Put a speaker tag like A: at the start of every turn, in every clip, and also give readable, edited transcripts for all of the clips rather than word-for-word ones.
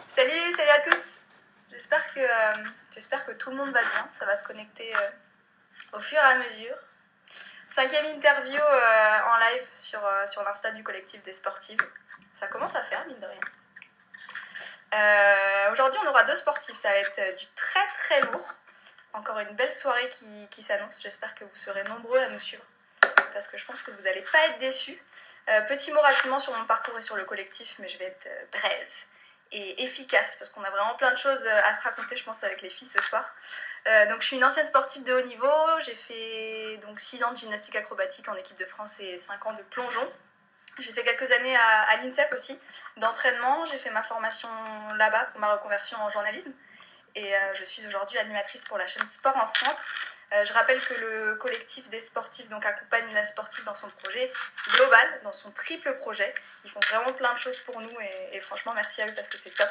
A: Salut à tous. J'espère que tout le monde va bien. Ça va se connecter au fur et à mesure. 5e interview en live sur l'Insta du collectif des sportives. Ça commence à faire, mine de rien. Aujourd'hui, on aura 2 sportifs. Ça va être du très très lourd. Encore une belle soirée qui s'annonce. J'espère que vous serez nombreux à nous suivre, parce que je pense que vous n'allez pas être déçus. Petit mot rapidement sur mon parcours et sur le collectif, mais je vais être brève et efficace, parce qu'on a vraiment plein de choses à se raconter, je pense, avec les filles ce soir. Donc je suis une ancienne sportive de haut niveau. J'ai fait donc 6 ans de gymnastique acrobatique en équipe de France et 5 ans de plongeon. J'ai fait quelques années à l'INSEP aussi, d'entraînement. J'ai fait ma formation là-bas pour ma reconversion en journalisme. Et je suis aujourd'hui animatrice pour la chaîne Sport en France. Je rappelle que le collectif des sportifs donc accompagne la sportive dans son projet global, dans son triple projet. Ils font vraiment plein de choses pour nous et franchement merci à eux parce que c'est top.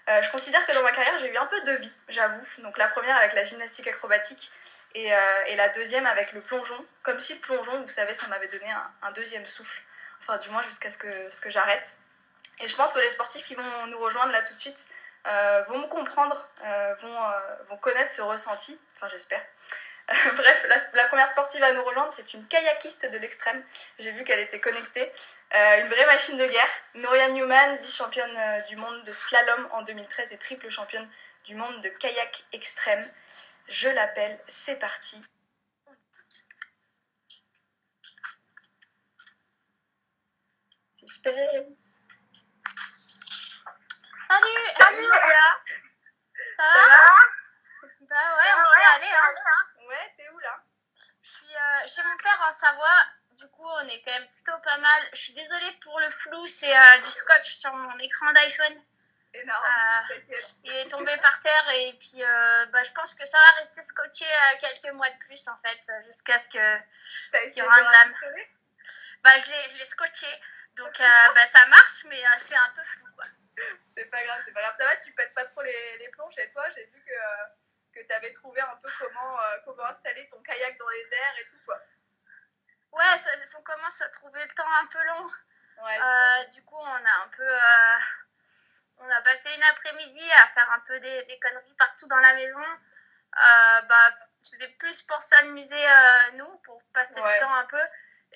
A: Je considère que dans ma carrière j'ai eu un peu de vie, j'avoue. Donc la première avec la gymnastique acrobatique et la deuxième avec le plongeon. Comme si le plongeon, vous savez, ça m'avait donné un deuxième souffle. Enfin du moins jusqu'à ce que j'arrête. Et je pense que les sportifs qui vont nous rejoindre là tout de suite vont me comprendre, vont connaître ce ressenti, enfin j'espère. Bref, la première sportive à nous rejoindre, c'est une kayakiste de l'extrême. J'ai vu qu'elle était connectée. Une vraie machine de guerre. Nouria Newman, vice-championne du monde de slalom en 2013 et triple championne du monde de kayak extrême. Je l'appelle, c'est parti. Suspense.
B: Salut
A: Nouria.
B: Ça va? Bah ouais, on peut aller hein.
A: Ouais, t'es où là?
B: Je suis chez mon père en Savoie, du coup on est quand même plutôt pas mal. Je suis désolée pour le flou, c'est du scotch sur mon écran d'iPhone.
A: Énorme,
B: il est tombé par terre et puis je pense que ça va rester scotché quelques mois de plus en fait, jusqu'à ce que...
A: T'as essayé de l'enregistrer?
B: Je l'ai scotché, donc ça marche mais c'est un peu flou quoi.
A: C'est pas grave. Ça va, tu pètes pas trop les plombs chez toi. J'ai vu que tu avais trouvé un peu comment installer ton kayak dans les airs et tout, quoi.
B: Ouais, on commence à trouver le temps un peu long.
A: Ouais,
B: du coup, on a passé une après-midi à faire un peu des conneries partout dans la maison. C'était plus pour s'amuser, nous, pour passer le temps un peu.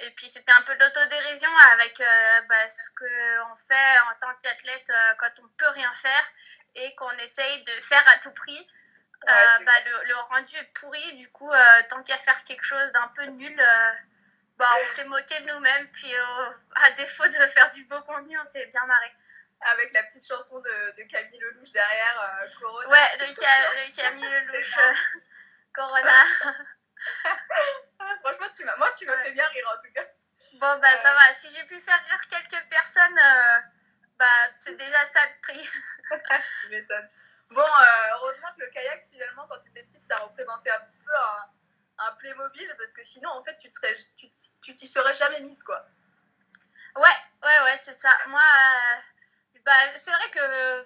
B: Et puis, c'était un peu de l'autodérision avec ce qu'on fait en tant qu'athlète quand on peut rien faire et qu'on essaye de faire à tout prix. Le rendu est pourri, du coup, tant qu'à faire quelque chose d'un peu nul, on s'est moqué de nous-mêmes. Puis, à défaut de faire du beau contenu, on s'est bien marré.
A: Avec la petite chanson de Camille Lelouch derrière, Corona.
B: Ouais, de Camille Lelouch, Corona.
A: Franchement, tu m'as fait bien rire en tout cas.
B: Bon, ça va. Si j'ai pu faire rire quelques personnes, c'est déjà ça de prix.
A: Tu m'étonnes. Bon, heureusement que le kayak, finalement, quand tu étais petite, ça représentait un petit peu un Playmobil, parce que sinon, en fait, tu t'y serais jamais mise, quoi.
B: Ouais, c'est ça. Moi, c'est vrai que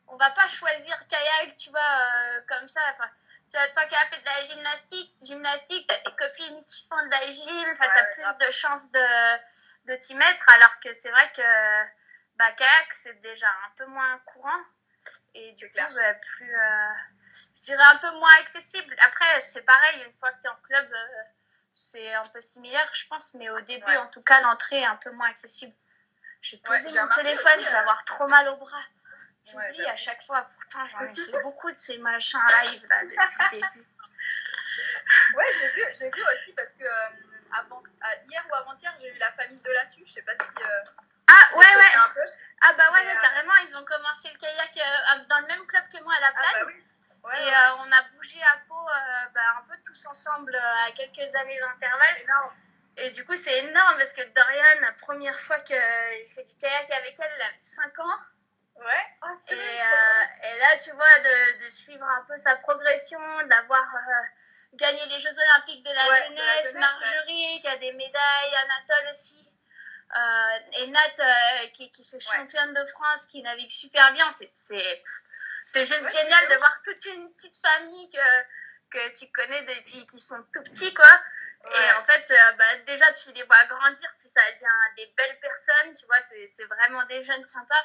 B: on va pas choisir kayak, tu vois, comme ça. Tu vois, tant qu'à faire de la gymnastique, t'as tes copines qui font de la gym, t'as plus de chances de t'y mettre, alors que c'est vrai que kayak, c'est déjà un peu moins courant. Et du coup, plus, je dirais un peu moins accessible. Après, c'est pareil, une fois que t'es en club, c'est un peu similaire, je pense, mais au début, en tout cas, l'entrée est un peu moins accessible. J'ai posé mon téléphone, je vais avoir trop mal au bras. J'oublie à chaque fois, pourtant j'en ai fait beaucoup de ces machins live là depuis le début.
A: Ouais, j'ai vu aussi parce que hier ou avant-hier, j'ai eu la famille de la Su, je sais pas si.
B: Ouais, carrément, ils ont commencé le kayak dans le même club que moi à la Plagne. On a bougé à Pau un peu tous ensemble à quelques années d'intervalle.
A: Énorme.
B: Et du coup, c'est énorme parce que Dorian, la première fois que j'ai fait du kayak avec elle avait 5 ans.
A: Ouais.
B: Et là, tu vois, de suivre un peu sa progression, d'avoir gagné les Jeux Olympiques de la jeunesse, Marjorie qui a des médailles, Anatole aussi. Et Nat qui fait championne de France, qui navigue super bien. C'est juste génial de voir toute une petite famille que tu connais depuis qu'ils sont tout petits, quoi. Et en fait, déjà, tu les vois grandir, puis ça devient des belles personnes, tu vois, c'est vraiment des jeunes sympas.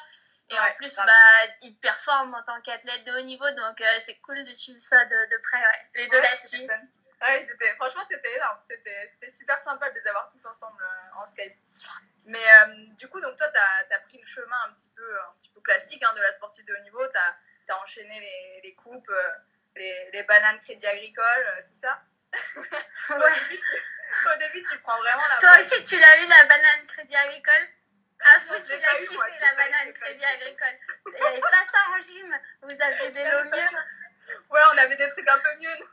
B: Et en plus, bah, il performe en tant qu'athlète de haut niveau, donc c'est cool de suivre ça de près, ouais. Les deux là-dessus.
A: Ouais, franchement, c'était énorme. C'était super sympa de les avoir tous ensemble en Skype. Mais du coup, donc toi, t'as pris le chemin un petit peu classique de la sportive de haut niveau. T'as enchaîné les coupes, les bananes Crédit Agricole, tout ça.
B: Ouais.
A: Au début, tu prends vraiment la...
B: Toi aussi, tu l'as eu, la banane Crédit Agricole? Ah, faut tu l'as kiffé, la banane Crédit Agricole. Il n'y avait pas ça en gym. Vous aviez des lots mieux.
A: Ouais, on avait des trucs un peu mieux, nous.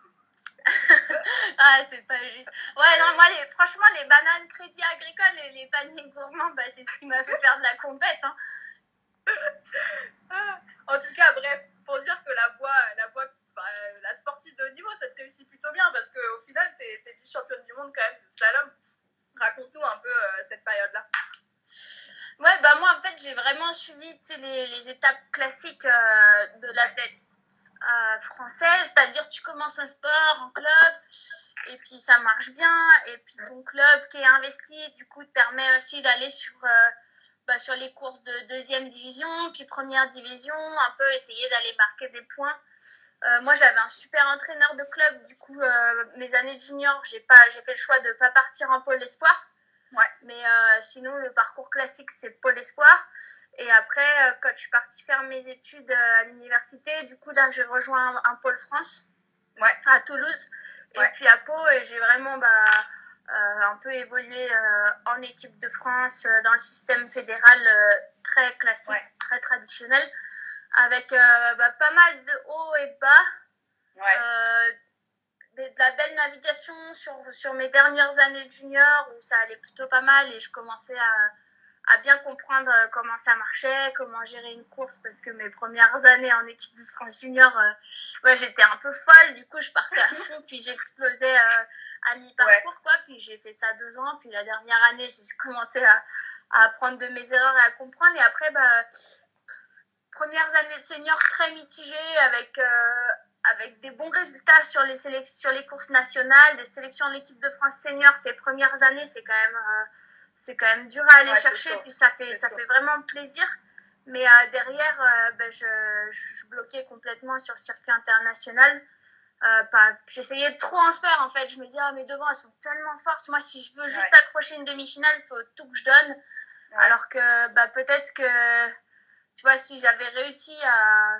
B: Ah, c'est pas juste. Ouais, non, moi, franchement, les bananes Crédit Agricole et les paniers gourmands, bah, c'est ce qui m'a fait perdre la compète.
A: En tout cas, bref, pour dire que la sportive de haut niveau, ça te réussit plutôt bien parce qu'au final, t'es vice-championne du monde quand même de slalom. Raconte-nous un peu cette période-là.
B: Ouais, bah moi, en fait, j'ai vraiment suivi les étapes classiques de l'athlète française, c'est-à-dire tu commences un sport en club et puis ça marche bien et puis ton club qui est investi du coup te permet aussi d'aller sur les courses de deuxième division puis première division, un peu essayer d'aller marquer des points. Moi j'avais un super entraîneur de club, du coup mes années de junior j'ai fait le choix de pas partir en pôle espoir. Ouais. Mais sinon, le parcours classique, c'est Pôle Espoir. Et après, quand je suis partie faire mes études à l'université, du coup, là, j'ai rejoint un Pôle France à Toulouse. Et puis à Pau, et j'ai vraiment un peu évolué en équipe de France dans le système fédéral très classique, très traditionnel, avec pas mal de hauts et de bas. De la belle navigation sur mes dernières années de junior où ça allait plutôt pas mal et je commençais à bien comprendre comment ça marchait, comment gérer une course, parce que mes premières années en équipe de France junior, j'étais un peu folle, du coup je partais à fond, puis j'explosais à mi-parcours, puis j'ai fait ça 2 ans, puis la dernière année j'ai commencé à apprendre de mes erreurs et à comprendre, et après premières années de senior très mitigées avec des bons résultats sur les courses nationales, des sélections en équipe de France senior. Tes premières années, c'est quand même dur à aller chercher, puis ça fait vraiment plaisir. Mais derrière, je bloquais complètement sur le circuit international. J'essayais de trop en faire, en fait. Je me disais, mais devant, elles sont tellement fortes. Moi, si je veux juste accrocher une demi-finale, il faut tout que je donne. Alors que peut-être que, tu vois, si j'avais réussi à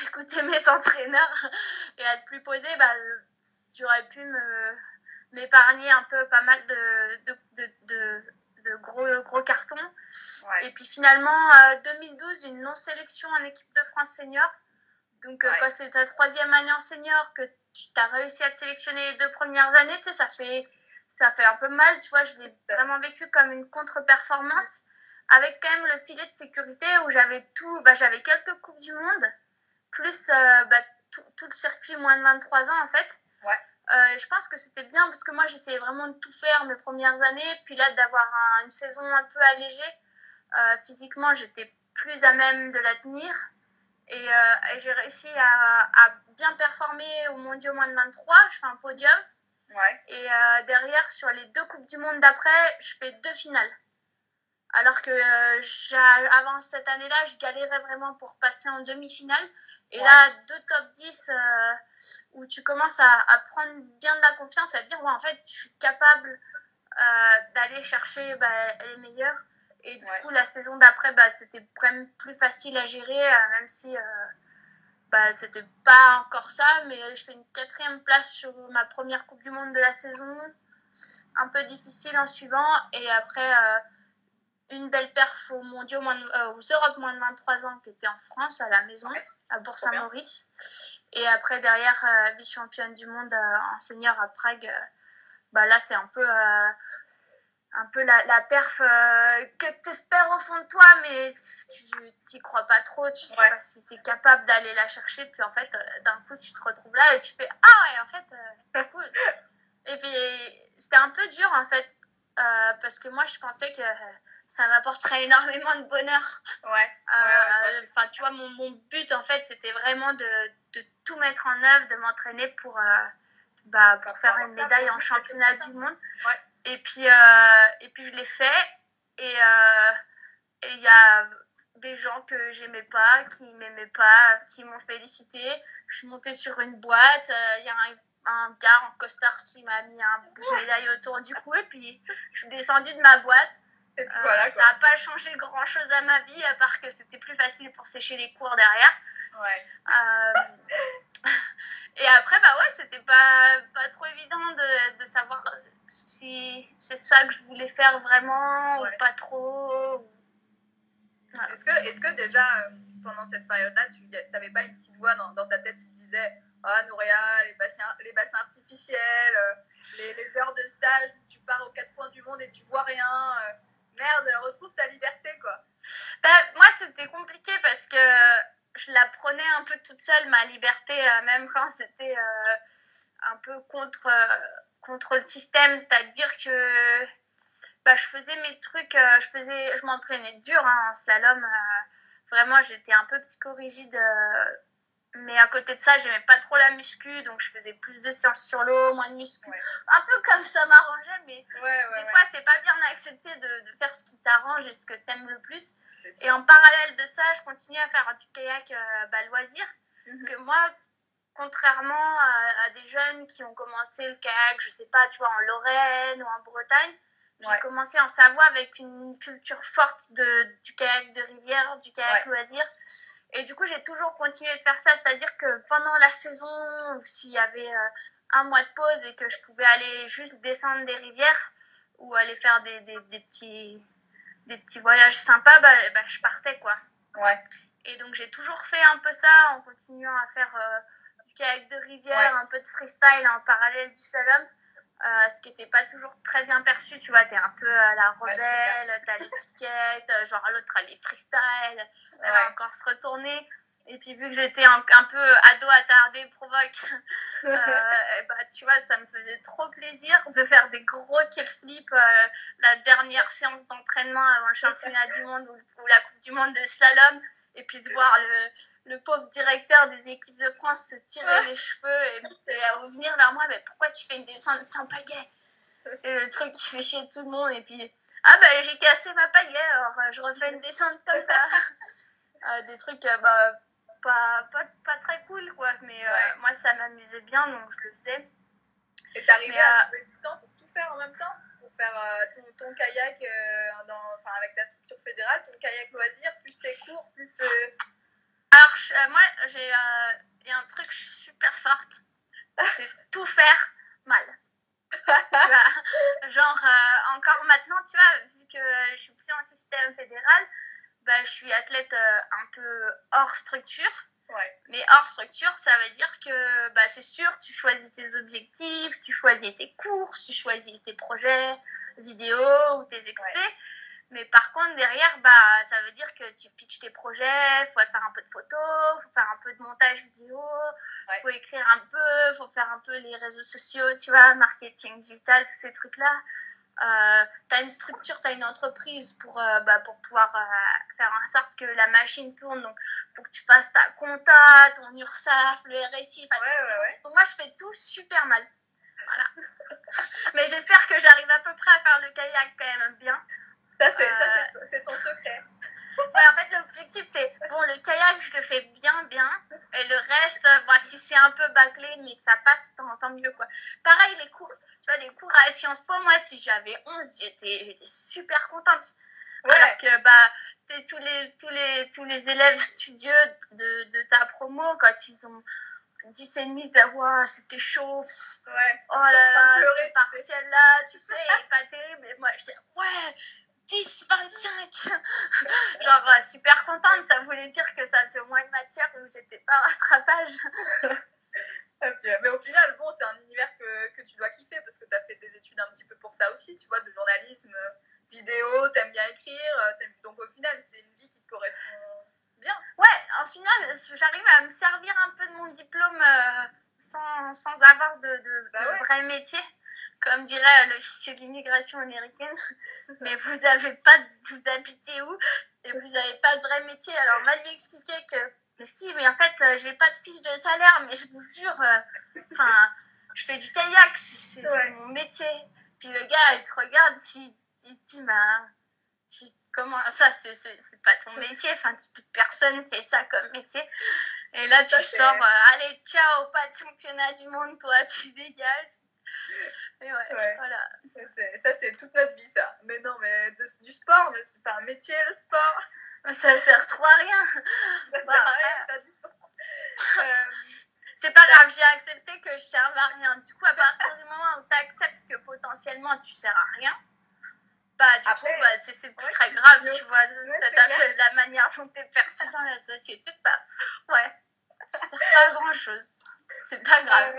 B: écouter mes entraîneurs et à être plus posée, j'aurais pu m'épargner un peu pas mal de gros cartons. Et puis finalement, 2012, une non-sélection en équipe de France senior. Donc quand c'est ta 3e année en senior, que tu as réussi à te sélectionner les 2 premières années, tu sais, ça fait un peu mal, tu vois, je l'ai vraiment vécu comme une contre-performance, avec quand même le filet de sécurité où j'avais quelques coupes du monde, plus tout le circuit moins de 23 ans en fait. Je pense que c'était bien parce que moi j'essayais vraiment de tout faire mes premières années, puis là d'avoir une saison un peu allégée, physiquement j'étais plus à même de la tenir, et j'ai réussi à bien performer au mondiaux moins de 23, je fais un podium, et derrière sur les 2 coupes du monde d'après je fais 2 finales. Alors que avant cette année-là, je galérais vraiment pour passer en demi-finale. Et là, 2 top 10 où tu commences à prendre bien de la confiance, à te dire, en fait, je suis capable d'aller chercher les meilleurs. Et du coup, la saison d'après, c'était quand même plus facile à gérer, même si c'était pas encore ça. Mais je fais une 4e place sur ma première Coupe du Monde de la saison. Un peu difficile en suivant. Et après... une belle perf aux mondiaux aux Europes moins de 23 ans qui était en France à la maison, à Bourg-Saint-Maurice, et après derrière vice-championne du monde en senior à Prague. Là c'est un peu la perf que t'espères au fond de toi, mais tu t'y crois pas trop, tu sais pas si t'es capable d'aller la chercher, puis en fait d'un coup tu te retrouves là et tu fais en fait cool. Et puis c'était un peu dur en fait, parce que moi je pensais que ça m'apporterait énormément de bonheur. Tu vois, mon but, en fait, c'était vraiment de tout mettre en œuvre, de m'entraîner pour faire une médaille en championnat du monde. Et puis je l'ai fait. Et il y a des gens que j'aimais pas, qui m'aimaient pas, qui m'ont félicité. Je suis montée sur une boîte, il y a un gars en costard qui m'a mis un médaille autour du cou et puis je suis descendue de ma boîte.
A: Et puis voilà,
B: ça n'a pas changé grand chose à ma vie à part que c'était plus facile pour sécher les cours derrière.
A: Ouais.
B: Et après, bah ouais, c'était pas trop évident de savoir si c'est ça que je voulais faire vraiment ou pas trop.
A: Voilà. Est-ce que déjà, pendant cette période-là, tu n'avais pas une petite voix dans ta tête qui te disait « Ah, Nouria, les bassins artificiels, les heures de stage où tu pars aux quatre coins du monde et tu vois rien, merde, retrouve ta liberté, quoi. »
B: Moi, c'était compliqué parce que je la prenais un peu toute seule, ma liberté, même quand c'était un peu contre le système, c'est-à-dire que je faisais mes trucs, je m'entraînais dur en slalom, vraiment j'étais un peu psychorigide, mais à côté de ça j'aimais pas trop la muscu, donc je faisais plus de séances sur l'eau, moins de muscu, un peu comme ça m'arrangeait, mais des fois c'est pas bien accepté de faire ce qui t'arrange et ce que t'aimes le plus. Et en parallèle de ça, je continuais à faire du kayak loisir, parce que moi, contrairement à des jeunes qui ont commencé le kayak, je sais pas, tu vois, en Lorraine ou en Bretagne, j'ai commencé en Savoie avec une culture forte du kayak de rivière, du kayak loisir. Et du coup, j'ai toujours continué de faire ça, c'est-à-dire que pendant la saison, s'il y avait un mois de pause et que je pouvais aller juste descendre des rivières ou aller faire des petits voyages sympas, je partais, quoi.
A: Ouais.
B: Et donc, j'ai toujours fait un peu ça en continuant à faire du kayak de rivière, un peu de freestyle en parallèle du slalom. Ce qui n'était pas toujours très bien perçu, tu vois, t'es un peu la rebelle, t'as l'étiquette, genre l'autre elle est freestyle, elle va encore se retourner. Et puis vu que j'étais un peu ado attardée, provoque, tu vois, ça me faisait trop plaisir de faire des gros kickflips la dernière séance d'entraînement avant le championnat du monde ou la Coupe du monde de slalom. Et puis de voir le pauvre directeur des équipes de France se tirer les cheveux et revenir vers moi, mais pourquoi tu fais une descente sans pagaie? Et le truc qui fait chier tout le monde, et puis j'ai cassé ma pagaie, alors je refais une descente comme ça. Des trucs pas très cool, quoi, mais moi ça m'amusait bien, donc je le faisais.
A: Et t'arrivais à trouver du temps pour tout faire en même temps? Pour faire ton kayak avec ta structure fédérale, ton kayak loisir, plus tes cours, plus...
B: Alors, moi, il y a un truc super forte, c'est tout faire mal. Genre, encore maintenant, tu vois, vu que je suis plus en système fédéral, je suis athlète un peu hors structure.
A: Ouais.
B: Mais hors structure, ça veut dire que c'est sûr, tu choisis tes objectifs, tu choisis tes courses, tu choisis tes projets vidéo ou tes expés. Ouais. Mais par contre, derrière, ça veut dire que tu pitches tes projets, il faut faire un peu de photos, il faut faire un peu de montage vidéo, il faut écrire un peu, il faut faire un peu les réseaux sociaux, tu vois, marketing digital, tous ces trucs-là. Tu as une structure, tu as une entreprise pour pouvoir faire en sorte que la machine tourne. Donc, il faut que tu fasses ta compta, ton URSSAF, le RSI, tout ça. Donc, moi, je fais tout super mal. Voilà. Mais j'espère que j'arrive à peu près à faire le kayak quand même bien.
A: Ça, c'est ton secret.
B: En fait, l'objectif, c'est, le kayak, je le fais bien, et le reste, si c'est un peu bâclé, mais que ça passe, tant mieux, quoi. Pareil, les cours, tu vois, les cours à Sciences Po, moi, si j'avais 11, j'étais super contente. Ouais. Alors que, tous les élèves studieux de ta promo, quand ils ont 10 et demi, c'était chaud.
A: Ouais.
B: Oh là là, ce partiel-là, tu sais, il est pas terrible. Et moi, j'étais, 10, 25. Genre, super contente, ça voulait dire que ça faisait au moins une matière où j'étais pas en rattrapage.
A: Mais au final, c'est un univers que tu dois kiffer parce que tu as fait des études un petit peu pour ça aussi, tu vois, de journalisme, vidéo, t'aimes bien écrire, donc au final, c'est une vie qui te correspond bien. Ouais,
B: au final, j'arrive à me servir un peu de mon diplôme sans avoir de vrai métier. Comme dirait l'officier de l'immigration américaine, mais vous habitez où et vous n'avez pas de vrai métier. Alors, on va lui expliquer que, mais si, mais en fait, j'ai pas de fiche de salaire, mais je vous jure, je fais du kayak, c'est mon métier. Puis le gars, il te regarde, il se dit, Comment ça, c'est pas ton métier, enfin, toute personne fait ça comme métier. Et là, tu sors, allez, ciao, pas de championnat du monde, toi, tu dégages. Et voilà.
A: Ça, c'est toute notre vie, ça. Mais non, mais du sport, mais c'est pas un métier, le sport.
B: Ça sert trop à rien.
A: Ça sert à rien, faire du sport.
B: C'est pas grave, j'ai accepté que je serve à rien. Du coup, à partir du moment où tu acceptes que potentiellement tu sers à rien, bah du coup, bah, c'est plus très grave, tu vois, de la manière dont tu es perçu dans la société. Bah, tu sers pas à grand chose. C'est pas grave.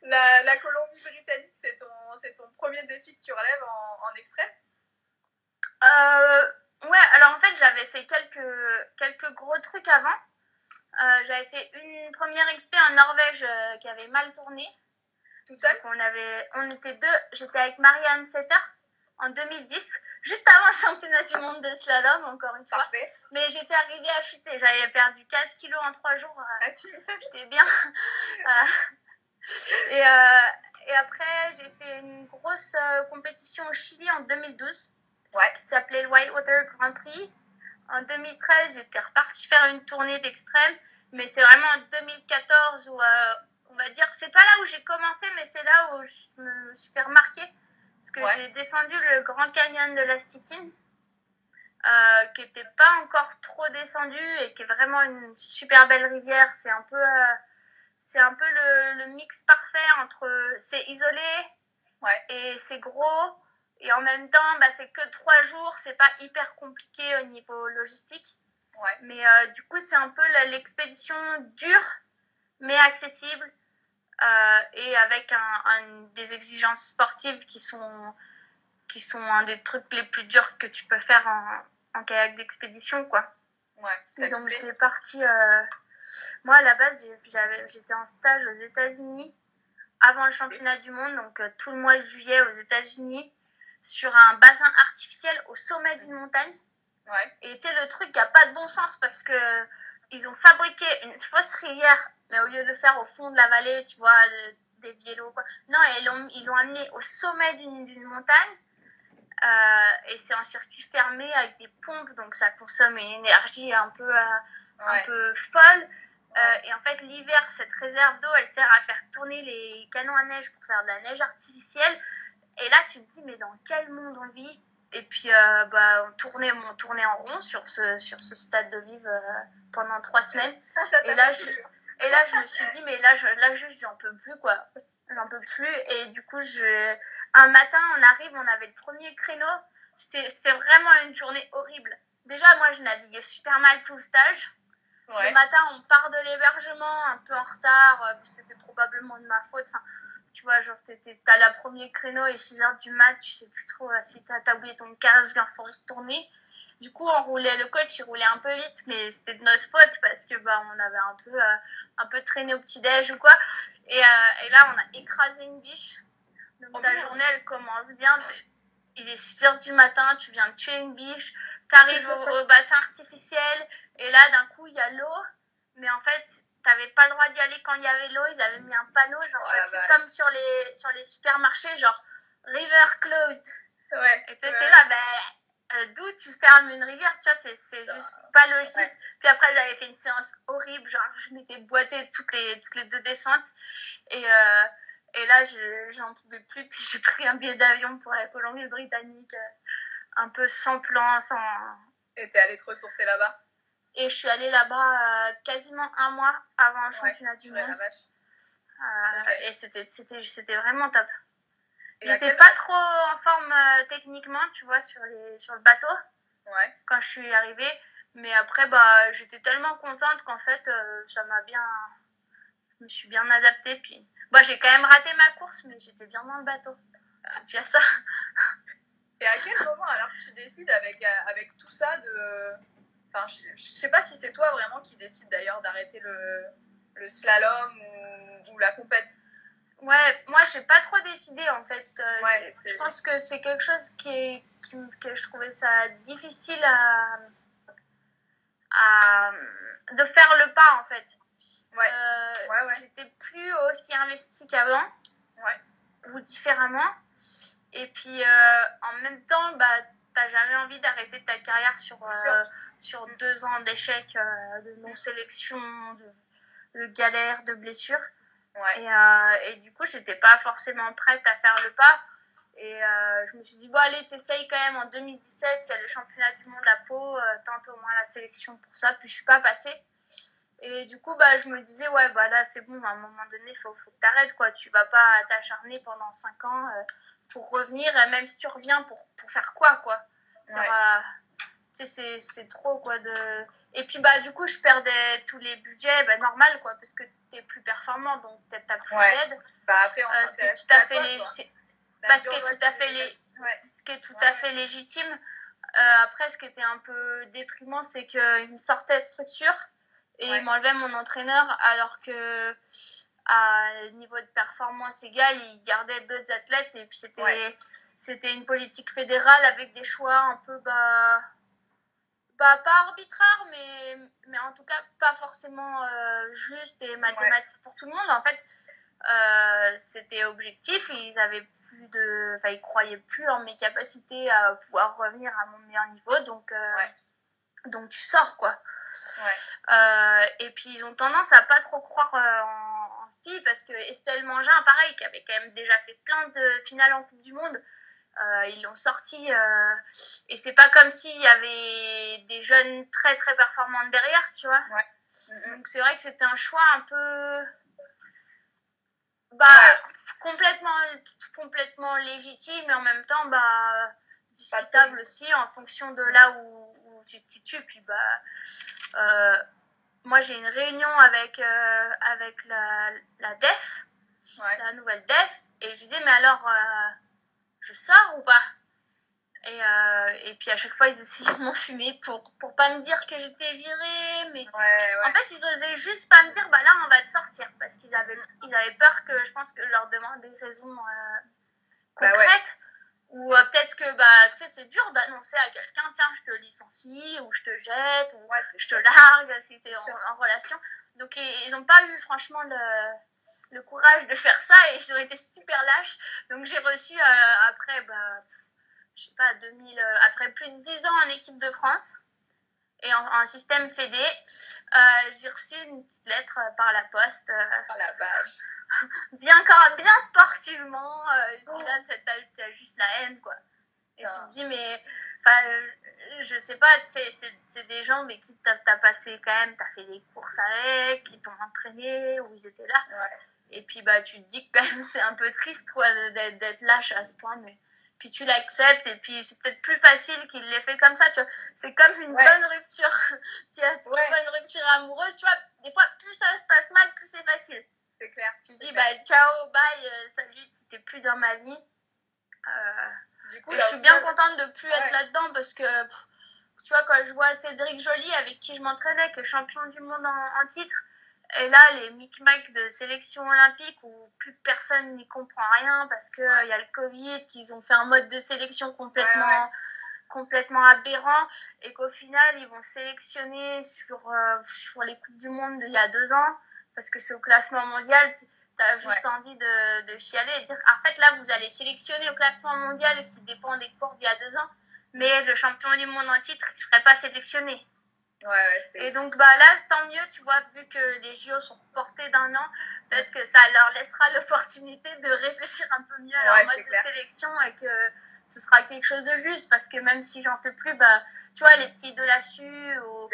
A: La Colombie-Britannique, c'est ton premier défi que tu relèves en extrait?
B: Ouais, alors en fait, j'avais fait quelques gros trucs avant. J'avais fait une première expé en Norvège qui avait mal tourné.
A: Toute seule?
B: On était deux. J'étais avec Marianne Setter en 2010, juste avant le championnat du monde de slalom, encore une fois.
A: Parfait.
B: Mais j'étais arrivée affûtée. J'avais perdu 4 kilos en 3 jours. J'étais bien. Et après, j'ai fait une grosse compétition au Chili en 2012 qui s'appelait le Whitewater Grand Prix. En 2013, j'étais repartie faire une tournée d'extrême, mais c'est vraiment en 2014 où, on va dire, c'est pas là où j'ai commencé, mais c'est là où je me suis fait remarquer, parce que j'ai descendu le Grand Canyon de l'Astiquine, qui n'était pas encore trop descendu et qui est vraiment une super belle rivière. C'est un peu le mix parfait entre c'est isolé et c'est gros. Et en même temps, bah, c'est que 3 jours, c'est pas hyper compliqué au niveau logistique. Mais du coup, c'est un peu l'expédition dure, mais accessible, et avec des exigences sportives qui sont un des trucs les plus durs que tu peux faire en kayak d'expédition, quoi. Et donc, j'étais partie... moi, à la base, j'étais en stage aux États-Unis avant le championnat du monde, donc tout le mois de juillet aux États-Unis, sur un bassin artificiel au sommet d'une montagne. Et tu sais, le truc qui n'a pas de bon sens parce que ils ont fabriqué une fausse rivière, mais au lieu de le faire au fond de la vallée, tu vois, des vélos, quoi. Non, ils l'ont amené au sommet d'une montagne. Et c'est un circuit fermé avec des pompes, donc ça consomme une énergie un peu folle. Et en fait, l'hiver, cette réserve d'eau, elle sert à faire tourner les canons à neige pour faire de la neige artificielle. Et là, tu te dis, mais dans quel monde on vit? Et puis, on tournait en rond sur ce stade de Vive pendant 3 semaines. Et là, je me suis dit, mais là, juste, j'en peux plus, quoi. J'en peux plus. Et du coup, un matin, on avait le premier créneau. C'était vraiment une journée horrible. Déjà, moi, je naviguais super mal tout le stage. Le matin, on part de l'hébergement un peu en retard. C'était probablement de ma faute. Enfin, tu vois, genre, t'as le premier créneau et 6h du mat, tu sais plus trop si t'as oublié ton casque, il faut retourner. Du coup, le coach, il roulait un peu vite, mais c'était de notre faute parce que on avait un peu traîné au petit-déj ou quoi. Et là, on a écrasé une biche. Donc, ta journée, elle commence bien. Il est 6h du matin, tu viens de tuer une biche, t'arrives au bassin artificiel, et là, d'un coup, il y a l'eau, mais en fait, t'avais pas le droit d'y aller quand il y avait l'eau. Ils avaient mis un panneau, genre, c'est comme sur les supermarchés, genre, river closed. Et t'étais là, d'où tu fermes une rivière, tu vois, c'est juste pas logique. Puis après, j'avais fait une séance horrible, genre, je m'étais boitée toutes les 2 descentes, et là, j'en pouvais plus, puis j'ai pris un billet d'avion pour la Colombie-Britannique, un peu sans plan, sans...
A: Et t'es allée te ressourcer là-bas?
B: Et je suis allée là-bas quasiment 1 mois avant le championnat du monde. Et c'était vraiment top. J'étais pas trop en forme techniquement, tu vois, sur le bateau quand je suis arrivée. Mais après, j'étais tellement contente qu'en fait, je me suis bien adaptée. Puis, j'ai quand même raté ma course, mais j'étais bien dans le bateau. C'est bien ça.
A: Et à quel moment alors tu décides avec tout ça de... Enfin, je sais pas si c'est toi vraiment qui décide d'ailleurs d'arrêter le slalom ou la compète.
B: Ouais, moi j'ai pas trop décidé en fait. Je pense que c'est quelque chose que je trouvais ça difficile de faire le pas en fait. J'étais plus aussi investie qu'avant, ou différemment. Et puis en même temps, t'as jamais envie d'arrêter ta carrière sur 2 ans d'échecs, de non-sélection, de galères, de blessures. Et du coup, j'étais pas forcément prête à faire le pas. Et je me suis dit, bon, allez, t'essayes quand même en 2017, il y a le championnat du monde à Pau, tente au moins la sélection pour ça. Puis je suis pas passée. Et du coup, je me disais, ouais, là, c'est bon, à un moment donné, faut que t'arrêtes, quoi. Tu vas pas t'acharner pendant 5 ans pour revenir, même si tu reviens pour faire quoi, quoi. Tu sais, c'est trop, quoi. Et puis, du coup, je perdais tous les budgets, normal, quoi, parce que t'es plus performant, donc t'as plus d'aide.
A: Après, on
B: ce qui est tout à fait légitime. Après, ce qui était un peu déprimant, c'est qu'il me sortait de structure et il m'enlevait mon entraîneur, alors que à niveau de performance égal, il gardait d'autres athlètes. Et puis c'était une politique fédérale avec des choix un peu pas arbitraires, mais en tout cas pas forcément juste et mathématiques pour tout le monde. En fait, c'était objectif. Ils croyaient plus en mes capacités à pouvoir revenir à mon meilleur niveau, donc tu sors, quoi. Et puis ils ont tendance à pas trop croire en filles, parce que Estelle Mangin, pareil, qui avait quand même déjà fait plein de finales en Coupe du Monde, ils l'ont sortie, et c'est pas comme s'il y avait des jeunes très très performantes derrière, tu vois. Donc c'est vrai que c'était un choix un peu complètement légitime, et en même temps discutable aussi en fonction de là où tu te situes. Puis moi j'ai une réunion avec la DEF, la nouvelle DEF, et je lui dis, mais alors je sors ou pas? Et puis à chaque fois ils essayaient de m'enfumer pour pas me dire que j'étais virée, mais en fait ils osaient juste pas me dire, là on va te sortir, parce qu'ils avaient peur que, je pense, que je leur demande des raisons concrètes, ou peut-être que tu sais, c'est dur d'annoncer à quelqu'un, tiens, je te licencie, ou je te jette, ou je te largue si t'es en relation. Donc ils ont pas eu franchement le courage de faire ça, et ils ont été super lâches. Donc j'ai reçu après je sais pas, après plus de 10 ans en équipe de France et en système fédé, j'ai reçu une petite lettre par la poste.
A: La vache.
B: bien sportivement, et puis là, t'as juste la haine, quoi. Et tu te dis, mais je sais pas, c'est des gens mais qui t'as passé quand même, t'as fait des courses avec, qui t'ont entraîné, où ils étaient là. Et puis tu te dis que quand même c'est un peu triste, quoi, d'être lâche à ce point, mais puis tu l'acceptes, et puis c'est peut-être plus facile qu'il l'ait fait comme ça, tu vois. C'est comme une bonne rupture, une bonne rupture amoureuse, tu vois. Des fois, plus ça se passe mal, plus c'est facile.
A: C'est clair.
B: Tu te dis, ciao, bye, salut, c'était plus dans ma vie. Du coup, je suis bien contente de plus être là-dedans, parce que, tu vois, quand je vois Cédric Joly, avec qui je m'entraînais, qui est champion du monde en titre, et là, les micmacs de sélection olympique où plus personne n'y comprend rien, parce qu'il y a le Covid, qu'ils ont fait un mode de sélection complètement aberrant, et qu'au final, ils vont sélectionner sur les Coupes du Monde d'il y a 2 ans, parce que c'est au classement mondial. T'as juste envie de chialer et de dire, en fait, là, vous allez sélectionner au classement mondial qui dépend des courses d'il y a 2 ans, mais le champion du monde en titre, il ne serait pas sélectionné. Et donc là, tant mieux, tu vois, vu que les JO sont reportés d'1 an, peut-être que ça leur laissera l'opportunité de réfléchir un peu mieux à leur mode de sélection, et que ce sera quelque chose de juste, parce que même si j'en fais plus, tu vois, les petits de la SU, ou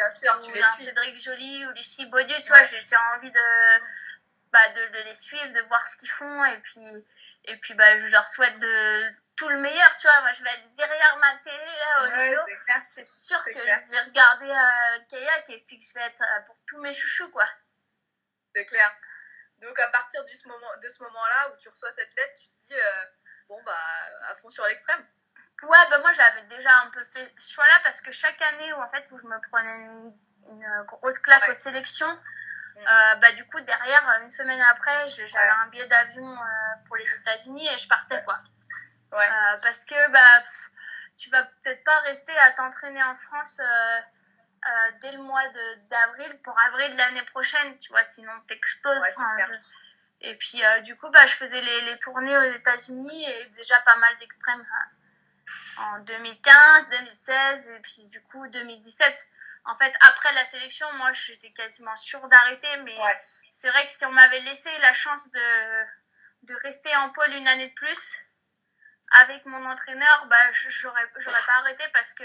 B: Cédric Joly ou Lucie Baudieu, tu vois, j'ai envie de les suivre, de voir ce qu'ils font, et puis je leur souhaite tout le meilleur, tu vois. Moi, je vais être derrière ma télé là, au JO. C'est sûr que je vais regarder le kayak, et puis que je vais être pour tous mes chouchous, quoi.
A: C'est clair. Donc à partir de ce moment-là où tu reçois cette lettre, tu te dis à fond sur l'extrême.
B: Ouais, moi j'avais déjà un peu fait ce choix-là, parce que chaque année où je me prenais une grosse claque aux sélections, du coup derrière, une semaine après, j'avais un billet d'avion pour les États-Unis, et je partais, quoi. Parce que tu vas peut-être pas rester à t'entraîner en France dès le mois d'avril pour avril de l'année prochaine, tu vois, sinon t'exploses. Et puis du coup je faisais les tournées aux États-Unis, et déjà pas mal d'extrêmes en 2015, 2016 et puis du coup 2017. En fait, après la sélection, moi, j'étais quasiment sûre d'arrêter, mais c'est vrai que si on m'avait laissé la chance de rester en pôle une année de plus avec mon entraîneur, bah, j'aurais pas arrêté parce que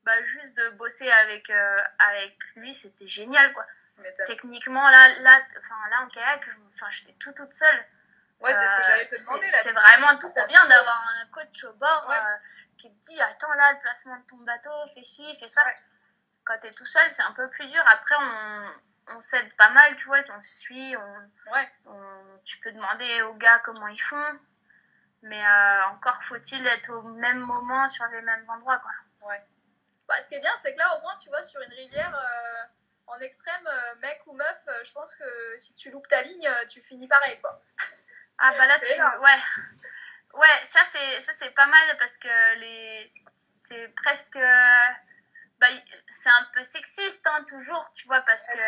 B: bah, juste de bosser avec lui, c'était génial, quoi. Techniquement, là en kayak, j'étais toute seule.
A: Ouais, c'est ce que j'allais te demander.
B: C'est vraiment trop bien d'avoir un coach au bord qui te dit, attends là, le placement de ton bateau, fais ci, fais ça. Quand t'es tout seul, c'est un peu plus dur. Après, on s'aide pas mal, tu vois, on se suit, tu peux demander aux gars comment ils font, mais encore faut-il être au même moment sur les mêmes endroits, quoi.
A: Ouais. Bah, ce qui est bien, c'est que là, au moins, tu vois, sur une rivière, en extrême, mec ou meuf, je pense que si tu loupes ta ligne, tu finis pareil, quoi.
B: Ah bah là, ouais, ça c'est pas mal parce que c'est presque... Bah, c'est un peu sexiste, hein, toujours, tu vois, parce que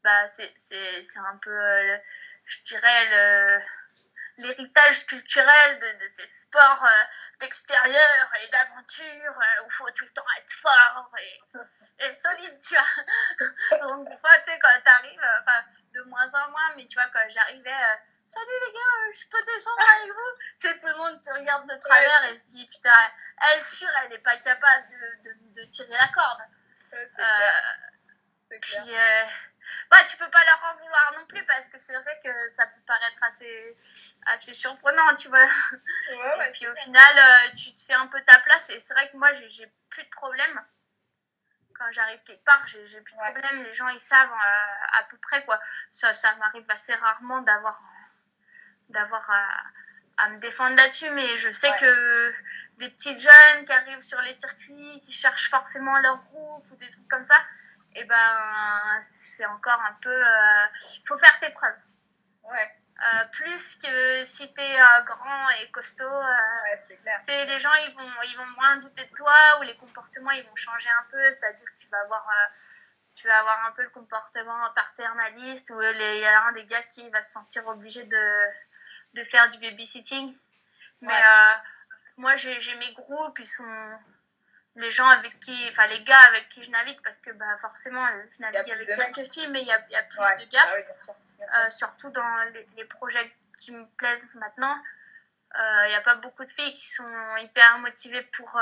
B: bah, c'est un peu, je dirais, l'héritage culturel de ces sports d'extérieur et d'aventure où il faut tout le temps être fort et solide, tu vois. Donc, des fois, tu sais, quand t'arrives, de moins en moins, mais tu vois, quand j'arrivais, salut les gars, je peux descendre avec vous? Tu sais, tout le monde te regarde de travers et se dit, putain, elle, sûre, elle n'est pas capable de tirer la corde.
A: C'est
B: clair. Puis, bah, tu peux pas leur en vouloir non plus parce que c'est vrai que ça peut paraître assez surprenant, tu vois. Et puis au final, tu te fais un peu ta place et c'est vrai que moi, j'ai plus de problème. Quand j'arrive quelque part, j'ai plus de problème. Les gens, ils savent à peu près, quoi. Ça m'arrive assez rarement d'avoir à me défendre là-dessus, mais je sais que des petites jeunes qui arrivent sur les circuits, qui cherchent forcément leur groupe ou des trucs comme ça, et ben c'est encore un peu... faut faire tes preuves. Plus que si t'es grand et costaud,
A: c'est clair.
B: Les gens ils vont moins douter de toi ou les comportements ils vont changer un peu, c'est-à-dire que tu vas avoir un peu le comportement paternaliste où il y a un des gars qui va se sentir obligé de faire du babysitting. Mais moi, j'ai mes groupes, ils sont les gens avec qui, enfin les gars avec qui je navigue, parce que bah, forcément, je navigue avec quelques filles, mais il y a plus de gars.
A: Bien sûr.
B: Surtout dans les projets qui me plaisent maintenant. Il n'y a pas beaucoup de filles qui sont hyper motivées pour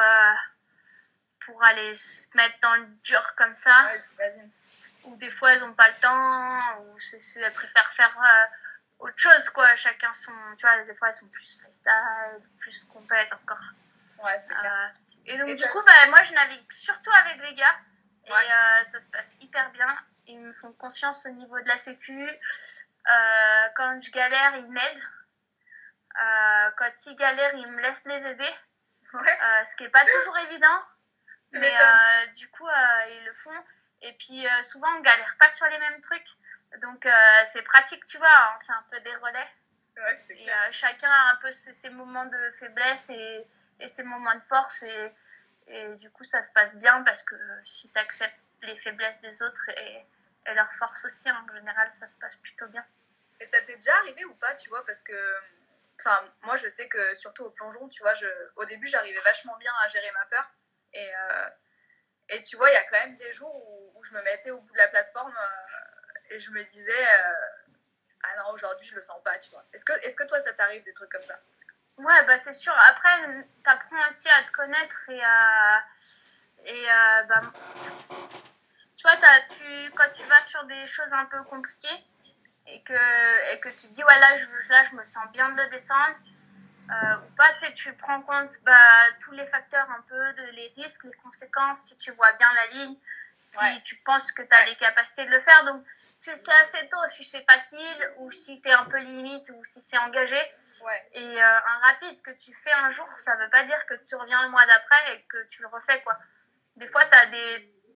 B: aller se mettre dans le dur comme ça.
A: Ouais, j'imagine.
B: Ou des fois, elles n'ont pas le temps, ou elles préfèrent faire autre chose, quoi. Chacun son... Tu vois, des fois, elles sont plus freestyle, plus compètes encore.
A: Ouais, c'est clair.
B: Et donc, du coup, bah, moi, je navigue surtout avec les gars. Et ça se passe hyper bien. Ils me font confiance au niveau de la sécu. Quand je galère, ils m'aident. Quand ils galèrent, ils me laissent les aider. Ce qui n'est pas toujours évident. Mais du coup, ils le font. Et puis, souvent, on galère pas sur les mêmes trucs. Donc, c'est pratique, tu vois. On fait un peu des relais.
A: Ouais, c'est clair.
B: Et chacun a un peu ses moments de faiblesse et ses moments de force. Et du coup, ça se passe bien parce que si tu acceptes les faiblesses des autres et leurs forces aussi, en général, ça se passe plutôt bien.
A: Et ça t'est déjà arrivé ou pas, tu vois, parce que... Enfin, moi, je sais que surtout au plongeon, tu vois, au début, j'arrivais vachement bien à gérer ma peur. Et tu vois, il y a quand même des jours où je me mettais au bout de la plateforme et je me disais ah non, aujourd'hui, je le sens pas, tu vois. Est-ce que toi, ça t'arrive des trucs comme ça?
B: Ouais, bah c'est sûr. Après, t'apprends aussi à te connaître bah, tu vois, quand tu vas sur des choses un peu compliquées et que tu te dis, ouais, là, je me sens bien de le descendre, ou pas, tu sais, tu prends en compte tous les facteurs un peu, les risques, les conséquences, si tu vois bien la ligne, si tu penses que tu as les capacités de le faire. Donc, tu sais assez tôt si c'est facile ou si tu es un peu limite ou si c'est engagé. Et un rapide que tu fais un jour, ça veut pas dire que tu reviens le mois d'après et que tu le refais, quoi. Des fois, tu as des